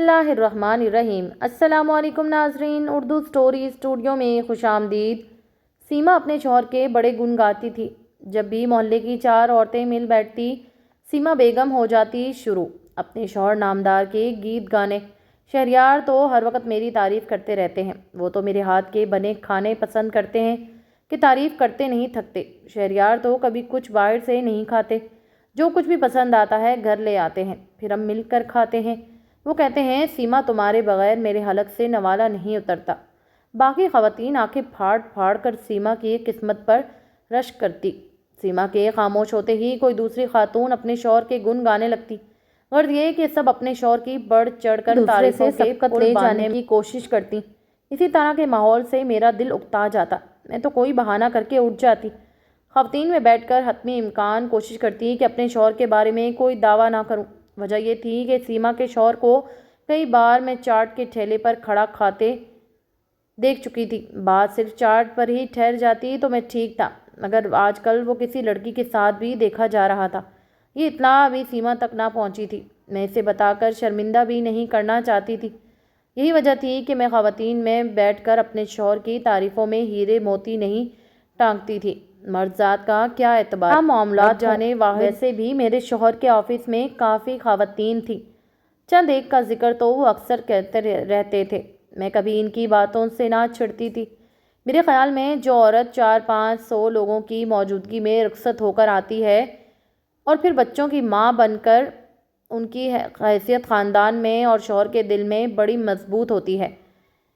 اللہ الرحمن الرحیم۔ السلام علیکم ناظرین، اردو سٹوری اسٹوڈیو میں خوش آمدید۔ سیما اپنے شوہر کے بڑے گن گاتی تھی۔ جب بھی محلے کی 4 عورتیں مل بیٹھتی، سیما بیگم ہو جاتی شروع اپنے شوہر نامدار کے گیت گانے۔ شہریار تو ہر وقت میری تعریف کرتے رہتے ہیں، وہ تو میرے ہاتھ کے بنے کھانے پسند کرتے ہیں کہ تعریف کرتے نہیں تھکتے۔ شہریار تو کبھی کچھ باہر سے نہیں کھاتے، جو کچھ بھی پسند آتا ہے گھر لے آتے ہیں، پھر ہم مل کر کھاتے ہیں۔ وہ کہتے ہیں سیما تمہارے بغیر میرے حلق سے نوالا نہیں اترتا۔ باقی خواتین آنکھیں پھاڑ پھاڑ کر سیما کی قسمت پر رشک کرتی۔ سیما کے خاموش ہوتے ہی کوئی دوسری خاتون اپنے شوہر کے گن گانے لگتی۔ غرض یہ کہ سب اپنے شوہر کی بڑھ چڑھ کر تعریفوں سے سبقت لے جانے کی کوشش کرتی۔ اسی طرح کے ماحول سے میرا دل اکتا جاتا، میں تو کوئی بہانہ کر کے اٹھ جاتی۔ خواتین میں بیٹھ کر حتمی امکان کوشش کرتی کہ اپنے شوہر کے بارے میں کوئی دعویٰ نہ کروں۔ وجہ یہ تھی کہ سیما کے شوہر کو کئی بار میں چاٹ کے ٹھیلے پر کھڑا کھاتے دیکھ چکی تھی۔ بات صرف چاٹ پر ہی ٹھہر جاتی تو میں ٹھیک تھا، مگر آج کل وہ کسی لڑکی کے ساتھ بھی دیکھا جا رہا تھا۔ یہ اطلاع ابھی سیما تک نہ پہنچی تھی۔ میں اسے بتا کر شرمندہ بھی نہیں کرنا چاہتی تھی۔ یہی وجہ تھی کہ میں خواتین میں بیٹھ کر اپنے شوہر کی تعریفوں میں ہیرے موتی نہیں ٹانکتی تھی۔ مرد ذات کا کیا اعتبار، معاملات جانے ویسے بھی میرے شوہر کے آفس میں کافی خواتین تھیں۔ چند ایک کا ذکر تو وہ اکثر کہتے رہتے تھے، میں کبھی ان کی باتوں سے نہ چھڑتی تھی۔ میرے خیال میں جو عورت 400-500 لوگوں کی موجودگی میں رخصت ہو کر آتی ہے اور پھر بچوں کی ماں بن کر ان کی حیثیت خاندان میں اور شوہر کے دل میں بڑی مضبوط ہوتی ہے،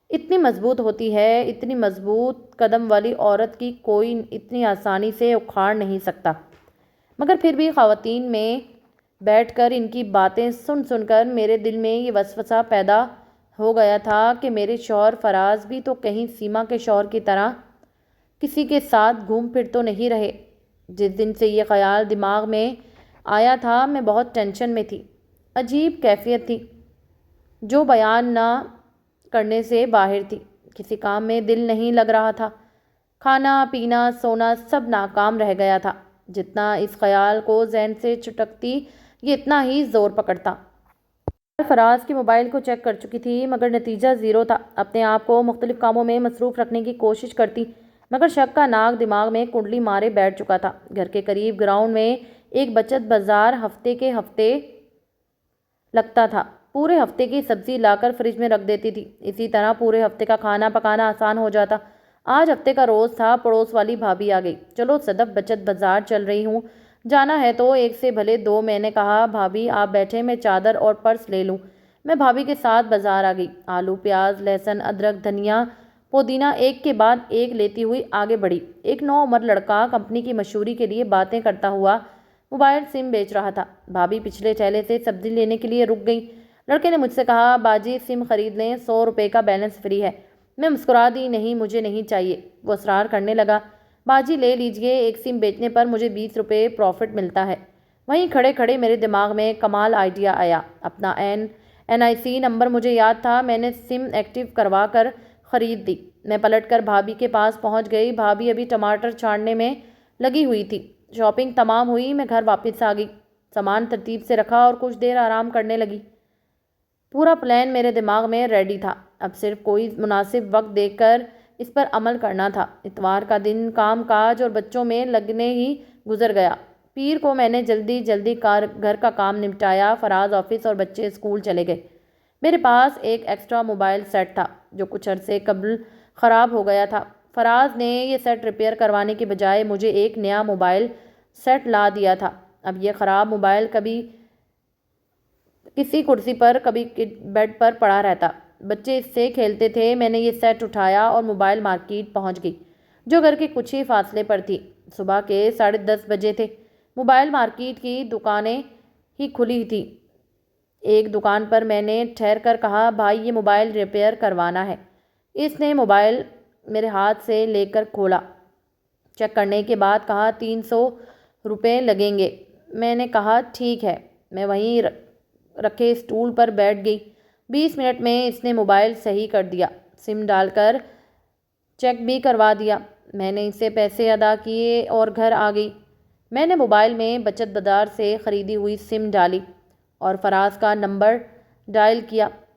اتنی مضبوط ہوتی ہے، اتنی مضبوط قدم والی عورت کی کوئی اتنی آسانی سے اکھاڑ نہیں سکتا۔ مگر پھر بھی خواتین میں بیٹھ کر ان کی باتیں سن سن کر میرے دل میں یہ وسوسہ پیدا ہو گیا تھا کہ میرے شوہر فراز بھی تو کہیں سیما کے شوہر کی طرح کسی کے ساتھ گھوم پھر تو نہیں رہے۔ جس دن سے یہ خیال دماغ میں آیا تھا میں بہت ٹینشن میں تھی۔ عجیب کیفیت تھی جو بیان نہ کرنے سے باہر تھی۔ کسی کام میں دل نہیں لگ رہا تھا، کھانا پینا سونا سب ناکام رہ گیا تھا۔ جتنا اس خیال کو ذہن سے چھٹکتی یہ اتنا ہی زور پکڑتا۔ فراز کے موبائل کو چیک کر چکی تھی مگر نتیجہ 0 تھا۔ اپنے آپ کو مختلف کاموں میں مصروف رکھنے کی کوشش کرتی مگر شک کا ناگ دماغ میں کنڈلی مارے بیٹھ چکا تھا۔ گھر کے قریب گراؤنڈ میں ایک بچت بازار ہفتے کے ہفتے لگتا تھا۔ پورے ہفتے کی سبزی لا کر فریج میں رکھ دیتی تھی، اسی طرح پورے ہفتے کا کھانا پکانا آسان ہو جاتا۔ آج ہفتے کا روز تھا، پڑوس والی بھابھی آ گئی۔ چلو صدف بچت بازار چل رہی ہوں، جانا ہے تو ایک سے بھلے 2۔ میں نے کہا بھابھی آپ بیٹھے، میں چادر اور پرس لے لوں۔ میں بھابھی کے ساتھ بازار آ گئی۔ آلو پیاز لہسن ادرک دھنیا پودینہ ایک کے بعد ایک لیتی ہوئی آگے بڑھی۔ ایک نوعمر لڑکا کمپنی کی مشہوری کے لیے باتیں کرتا ہوا موبائل سم بیچ رہا تھا۔ بھابھی پچھلے ٹھیلے سے سبزی لینے کے لیے رک گئی۔ لڑکے نے مجھ سے کہا باجی سم خرید لیں، 100 روپے کا بیلنس فری ہے۔ میں مسکرا دی، نہیں مجھے نہیں چاہیے۔ وہ اصرار کرنے لگا، باجی لے لیجئے، ایک سم بیچنے پر مجھے 20 روپے پروفٹ ملتا ہے۔ وہیں کھڑے کھڑے میرے دماغ میں کمال آئیڈیا آیا۔ اپنا NIC نمبر مجھے یاد تھا، میں نے سم ایکٹیو کروا کر خرید دی۔ میں پلٹ کر بھابھی کے پاس پہنچ گئی۔ بھابھی ابھی ٹماٹر چھاننے میں لگی ہوئی تھی۔ شاپنگ تمام ہوئی، میں گھر واپس آ گئی، سامان ترتیب سے رکھا اور کچھ دیر آرام کرنے لگی۔ پورا پلان میرے دماغ میں ریڈی تھا، اب صرف کوئی مناسب وقت دیکھ کر اس پر عمل کرنا تھا۔ اتوار کا دن کام کاج اور بچوں میں لگنے ہی گزر گیا۔ پیر کو میں نے جلدی گھر کا کام نمٹایا۔ فراز آفس اور بچے اسکول چلے گئے۔ میرے پاس ایک ایکسٹرا موبائل سیٹ تھا جو کچھ عرصے قبل خراب ہو گیا تھا۔ فراز نے یہ سیٹ ریپیئر کروانے کے بجائے مجھے ایک نیا موبائل سیٹ لا دیا تھا۔ اب یہ خراب موبائل کبھی کسی کرسی پر کبھی بیڈ پر پڑا رہتا۔ بچے اس سے کھیلتے تھے۔ میں نے یہ سیٹ اٹھایا اور موبائل مارکیٹ پہنچ گئی جو گھر کے کچھ ہی فاصلے پر تھی۔ صبح کے 10:30 بجے تھے۔ موبائل مارکیٹ کی دکانیں ہی کھلی تھی۔ ایک دکان پر میں نے ٹھہر کر کہا بھائی یہ موبائل ریپیئر کروانا ہے۔ اس نے موبائل میرے ہاتھ سے لے کر کھولا، چیک کرنے کے بعد کہا 300 روپے لگیں گے۔ میں نے کہا ٹھیک ہے۔ میں وہیں رکھے اسٹول پر بیٹھ گئی۔ 20 منٹ میں اس نے موبائل صحیح کر دیا، سم ڈال کر چیک بھی کروا دیا۔ میں نے اسے پیسے ادا کیے اور گھر آ گئی۔ میں نے موبائل میں بچت بازار سے خریدی ہوئی سم ڈالی اور فراز کا نمبر ڈائل کیا۔